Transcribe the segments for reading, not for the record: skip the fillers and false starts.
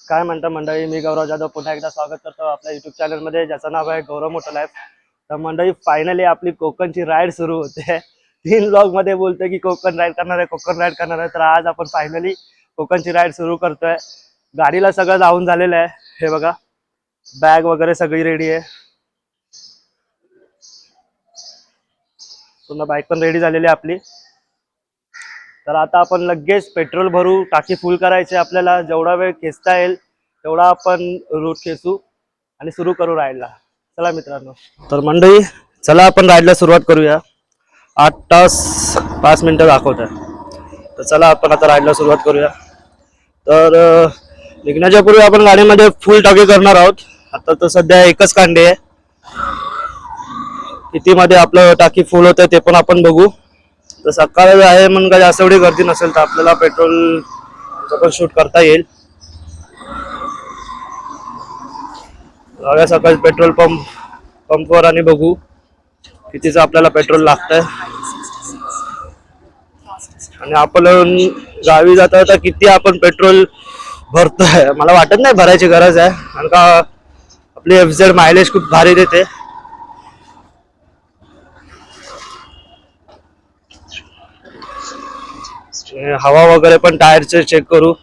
काय म्हणता मंडळी, मी गौरव जाधव पुन्हा एकदा स्वागत करतो आपल्या युट्यूब चॅनलमध्ये, ज्याचं नाव आहे गौरव मोटो लाईफ. तर मंडळी, फायनली आपली कोकणची राईड सुरू होते. 3 ब्लॉग मध्ये बोलतोय की कोकण राईड करणार आहे, तर आज आपण फायनली कोकणची राईड सुरू करतोय. गाडीला सगळं लावून झालेलं आहे, हे बघा, बॅग वगैरे सगळी रेडी आहे, पुन्हा बाईक पण रेडी झालेली आहे आपली. तर आता आपण लगेच पेट्रोल भरू, टाकी फुल करायची आपल्याला. जेवढा वेळ खेचता येईल तेवढा आपण रूट खेचू आणि सुरू करू राईडला. चला मित्रांनो, तर मंडळी चला आपण राईडला सुरुवात करूया. 8 तास 5 मिनिटं दाखवत आहे, तर चला आपण आता राईडला सुरुवात करूया. तर निघण्याच्या पूर्वी आपण गाडीमध्ये फुल टाकी करणार आहोत. आता तर सध्या एकच कांडे आहे, किती मध्ये आपलं टाकी फुल होतं ते पण आपण बघू. तर सकाळ आहे म्हणून काय जास्त एवढी गर्दी नसेल, तर आपल्याला पेट्रोल पण शूट करता येईल. जाऊया सकाळी पेट्रोल पंपवर आणि बघू कितीचं आपल्याला पेट्रोल लागतंय. आणि आपण गावी जाता जाता किती आपण पेट्रोल भरतोय मला वाटत नाही भरायची गरज आहे, कारण का आपली FZ मायलेज खूप भारी देते. हवा वगैरे पण टायरचे चेक करू.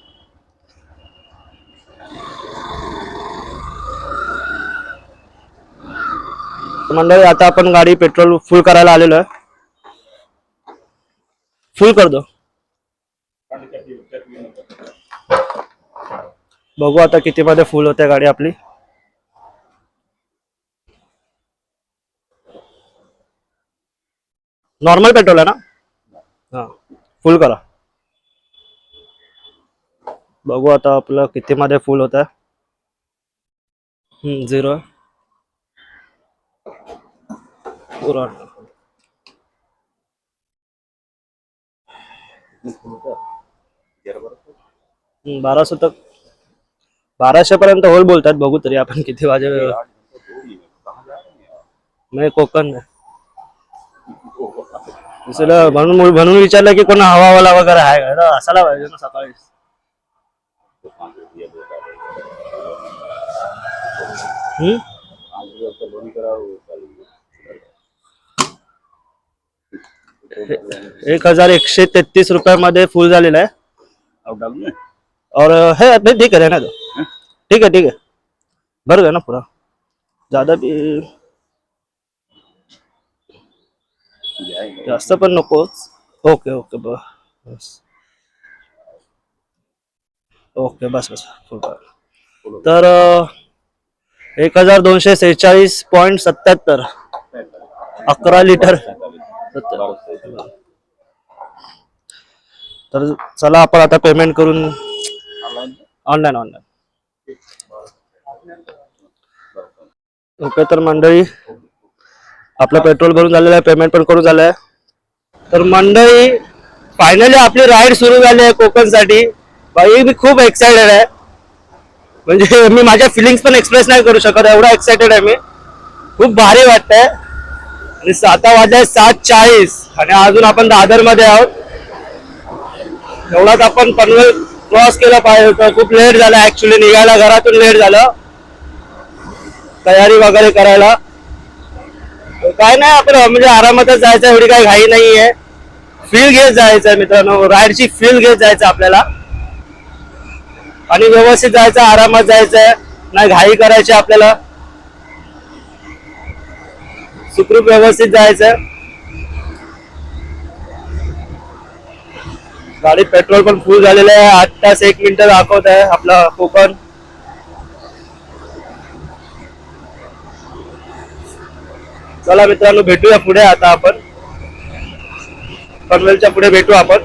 मंडळी आता आपण गाडी पेट्रोल फुल करायला आलेलो आहे. फुल कर दो, बघू आता किती मध्ये फुल होते गाडी आपली. नॉर्मल पेट्रोल आहे ना? हा, फुल करा, बघू आता आपलं किती मध्ये फुल होत आहे. 0 पूरा 1200 तक, 1200 पर्यंत होल बोलतात. बघू तरी आपण किती वाजे. नाही कोकण म्हणून विचारलं की कोणा हवावाला वगैरे आहे का, असायला पाहिजे ना सकाळी. हम्म 1133 रुपयामध्ये फुल झालेला आहे. और है ठीक है ना, तो ठीक है भर गया ना पूरा, ज्यादा भी जास्त पण नको. ओके ओके बस, ओके बस तर 1246.77 11 लिटर. तर चला आपण आता पेमेंट करून ऑनलाईन. ओके, तर मंडळी आपलं पेट्रोल भरून झालेलं आहे, पेमेंट पण करून झालंय. तर मंडळी फायनली आपली राईड सुरू झाली आहे कोकणसाठी. बाई मी खूप एक्सायटेड आहे, म्हणजे मी माझ्या फिलिंग्स पण एक्सप्रेस नाही करू शकत, एवढा एक्सायटेड आहे मी. खूप भारी वाटतंय. आणि आता वाजले 7:40 आणि अजून आपण दादर मध्ये आहोत. एवढाच आपण पनवेल क्रॉस केलं पाहिजे होतं. खूप लेट झालं ऍक्च्युली, निघायला घरातून लेट झालं तयारी वगैरे करायला. काय नाही, आपण म्हणजे आरामातच जायचं, एवढी काही घाई नाहीये. फील घेत जायचंय मित्रांनो, राईडची फील घेत जायचं आपल्याला आणि व्यवस्थित जायचं, आरामात जायचंय, नाही घाई करायची आपल्याला, सुखरूप व्यवस्थित जायचंय. गाडीत पेट्रोल पण फुल झालेलं आहे. 8 तास 1 मिनिट दाखवत आहे आपला कोकण. चला मित्रांनो, भेटूया पुढे. आता आपण पनवेलच्या पुढे भेटू आपण.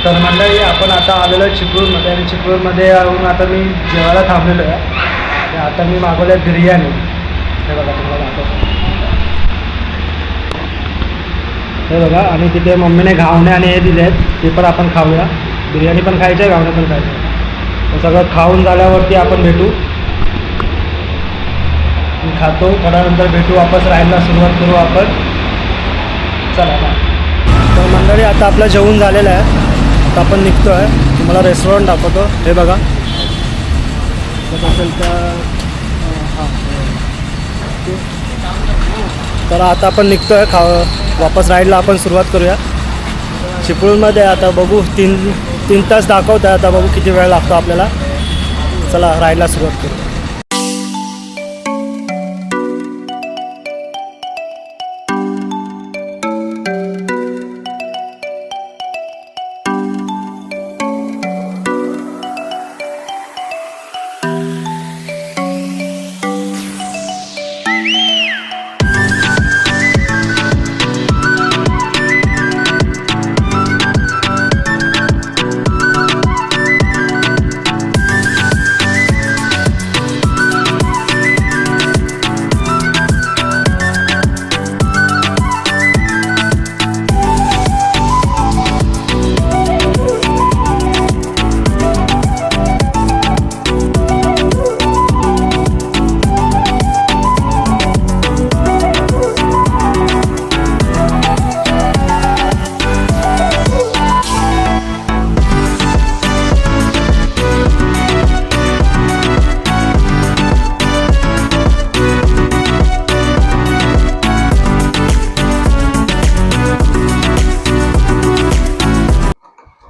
तर मंडळी आपण आता आलेलो आहे चिपळूणमध्ये आणि चिपळूणमध्ये येऊन आता मी जेवायला थांबलेलो आहे. आणि आता मी मागवलं आहे बिर्याणी. हे बघा तुम्हाला दाखवतो. हे बघा आणि तिथे मम्मीने घावणे आणि हे दिले आहेत, ते पण आपण खाऊया. बिर्याणी पण खायची आहे, घावणे पण खायचे आहे. तर सगळं खाऊन झाल्यावरती आपण भेटू. मी खातो, थोड्यानंतर भेटू, वापस राहायला सुरुवात करू आपण. चला ना. तर मंडळी आता आपलं जेवण झालेलं आहे. आता आपण निघतो आहे. तुम्हाला रेस्टॉरंट दाखवतो. हे बघा असेल तर हां. तर आता आपण निघतो आहे वापस राईडला आपण सुरुवात करूया. चिपळूणमध्ये आता बघू 3 तास दाखवत आहे. आता बघू किती वेळ लागतो आपल्याला. चला राईडला सुरुवात करू.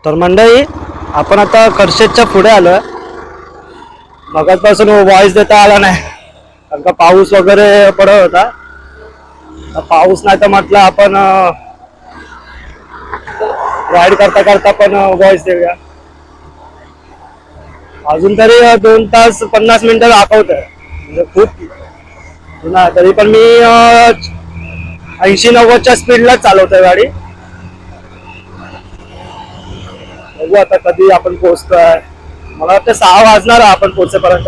तर मंडळी आपण आता खर्शेदच्या पुढे आलो आहे. मगाचपासून वॉइस देता आला नाही कारण का पाऊस वगैरे पडत होता. पाऊस नाही तर म्हटलं आपण राईड करता करता पण वॉइस देऊया. अजून तरी 2 तास 50 मिनिटं दाखवत आहे, म्हणजे खूप नाही. तरी पण मी 80-90च्या स्पीडला चालवतोय गाडी. बघू आता कधी आपण पोहोचतोय. मला वाटतं 6 वाजणार आपण पोहोचेपर्यंत.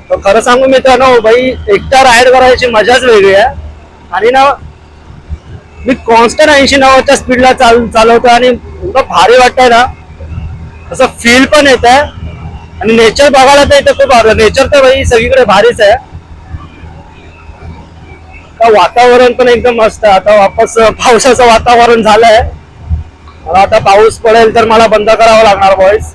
तर खरं सांगू मित्रांनो, भाई एकटा राईड करायची मजाच वेगळी आहे. आणि ना मी कॉन्स्टंट 80-90च्या स्पीडला चालवतो आणि एवढं भारी वाटतंय ना, असं फील पण येत आहे. आणि नेचर बघायला तर इथं खूप आवडलं. नेचर तर भाई सगळीकडे भारीच आहे. वातावरण पण एकदम मस्त. आता वापस पावसाचं वातावरण झालंय. मला आता पाऊस पडेल तर मला बंद करावं लागणार वॉइस.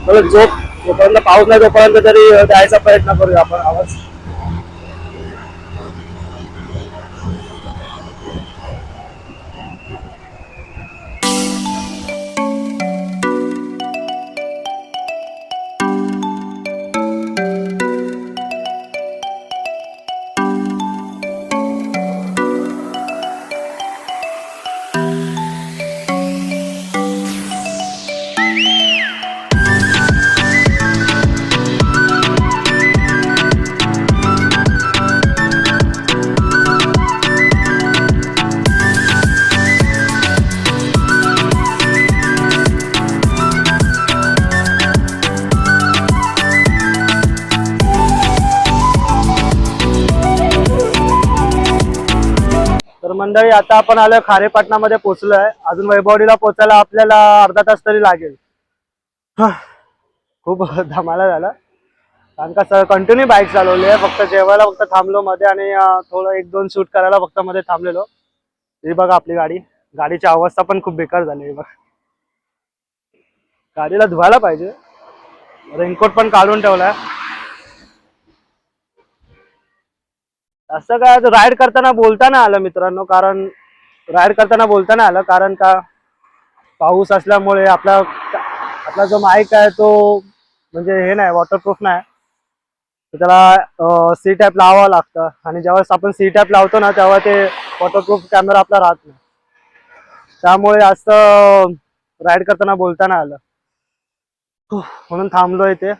जोपर्यंत पाऊस नाही तोपर्यंत तरी द्यायचा प्रयत्न करूया आपण आवाज. मंडळी आता आपण आलोय खारेपाटणामध्ये पोहोचलोय. अजून वैभववाडीला पोहोचायला आपल्याला अर्धा तास तरी लागेल. खूप धमाला झाला कारण का कंटिन्यू बाईक चालवली आहे. फक्त जेवायला फक्त थांबलो मध्ये आणि थोडं 1-2 शूट करायला फक्त मध्ये थांबलेलो. ही बघा आपली गाडी. गाडीची अवस्था पण खूप बेकार झाली आहे बघा. गाडीला धुवायला पाहिजे. रेनकोट पण काढून ठेवलाय. असं काय राईड करताना बोलताना आलं मित्रांनो, कारण राईड करताना बोलताना आलं कारण का पाऊस असल्यामुळे आपला जो माईक आहे तो म्हणजे हे नाही, वॉटरप्रूफ नाही. तर त्याला सी टॅप लावावं लागतं आणि ज्यावेळेस आपण सी टॅप लावतो ना तेव्हा ते वॉटरप्रूफ कॅमेरा आपला राहत नाही. त्यामुळे असं राईड करताना बोलताना आलं. म्हणून थांबलो इथे.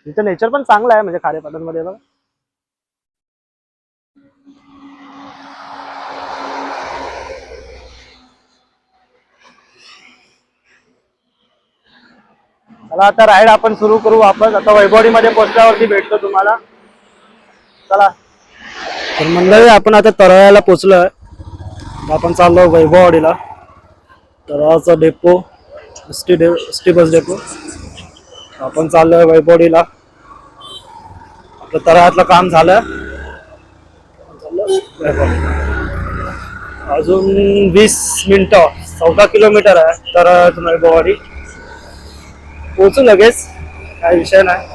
इथे नेचर पण चांगलं आहे म्हणजे खारेपाटणमध्ये बघा. चला आता राईड आपण सुरू करू वापस. आता वैभववाडी मध्ये पोहोचल्यावरती भेटतो तुम्हाला. चला तर मंडळी आपण आता तळाला पोहोचलोय. आपण चाललो वैभववाडीला. तळाचा डेपो एसटी बस डेपो. आपण चाललोय वैभववाडीला. आपलं तळातलं काम झालं. अजून 20 मिनिटं 14 किलोमीटर आहे तर वैभववाडी पोहोचू लगेच, काही विषय नाही.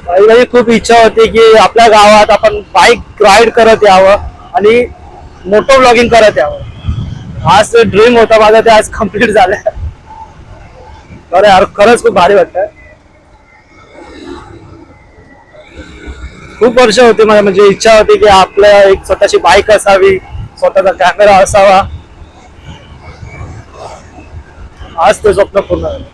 माझी खूप इच्छा होती की आपल्या गावात आपण बाईक राईड करत यावं आणि मोटो ब्लॉगिंग करत यावं. आज ते ड्रीम होता माझा, ते आज कम्प्लीट झालं. अरे यार खरंच खूप भारी वाटतंय. खूप वर्ष होती मला, म्हणजे इच्छा होती की आपल्या एक स्वतःची बाईक असावी, स्वतःचा कॅमेरा असावा. आज ते स्वप्न पूर्ण झालं.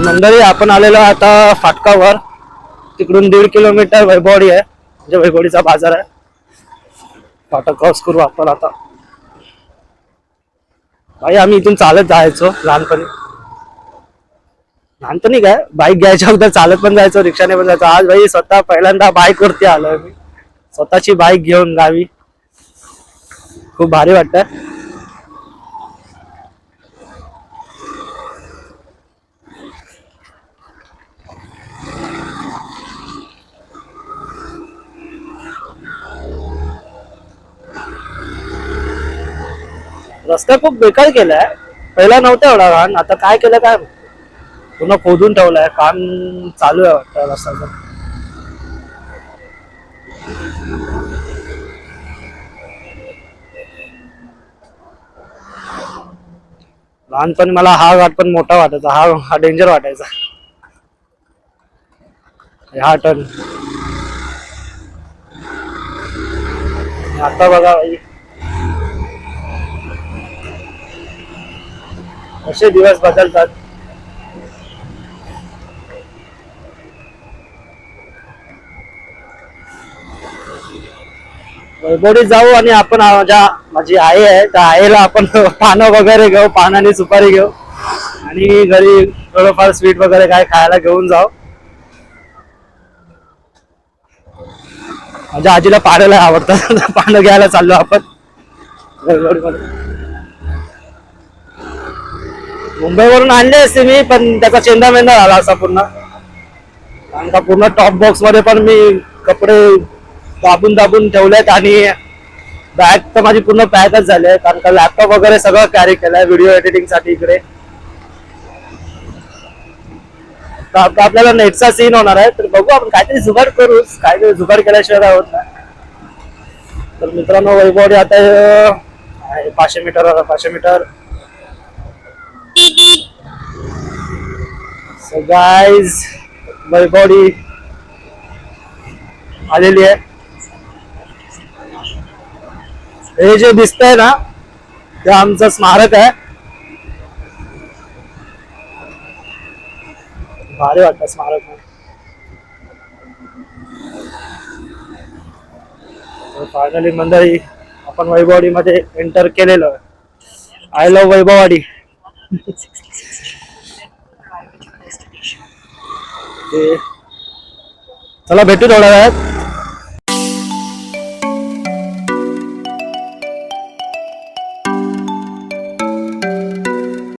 मंडळी आपण आलेलो आता फाटकावर. तिकडून 1.5 किलोमीटर वैभववाडी आहे, म्हणजे वैभववाडीचा बाजार आहे. फाटक क्रॉस करू आपण आता. भाई आम्ही इथून चालत जायचो लहानपणी काय बाईक घ्यायच्या अगोदर चालत पण जायचो, रिक्षाने पण जायचो. आज भाई स्वतः पहिल्यांदा बाईक वरती आलोय मी, स्वतःची बाईक घेऊन गावी. खूप भारी वाटतंय. रस्ता खूप बेकार केलाय. पहिला नव्हता एवढा घाण, आता काय केलं काय पुन्हा खोदून ठेवलाय. काम चालू आहे वाटतं रस्त्याचं. लहानपणी मला हा घाट पण मोठा वाटायचा, हा डेंजर वाटायचा. हा टर्न आता बघा भाई, असे दिवस बदलतात. वैभववाडीत जाऊ आणि आपण माझी आई आहे त्या आईला आपण पानं वगैरे घेऊ, पान आणि सुपारी घेऊ आणि घरी थोडंफार स्वीट वगैरे काय खायला घेऊन जाऊ. माझ्या आजीला पाण्याला आवडतात. पानं घ्यायला चाललो आपण वैभववाडीमध्ये. मुंबईवरून आणले असते मी, पण त्याचा चेंदा मेंदा झाला असा पूर्ण. कारण का पूर्ण टॉप बॉक्स मध्ये पण मी कपडे दाबून ठेवलेत आणि बॅग तर माझी पूर्ण पॅकच झाली आहे. कारण का लॅपटॉप वगैरे सगळं कॅरी केलंय व्हिडिओ एडिटिंग साठी इकडे. आपल्याला नेटचा सीन होणार आहे, तर बघू आपण काहीतरी जुगाड करू. काहीतरी जुगाड केल्याशिवाय होत नाही. तर मित्रांनो वैभववाडी आता 500 मीटर. सो गाइज वैभववाडी आलेली आहे. हे जे दिसतंय ना ते आमचं स्मारक आहे. भारी वाटतं स्मारक. फायनली मंडळी आपण वैभववाडी मध्ये एंटर केलेलो आहे. I love Vaibhavwadi. चला भेटू थोड्या वेळात.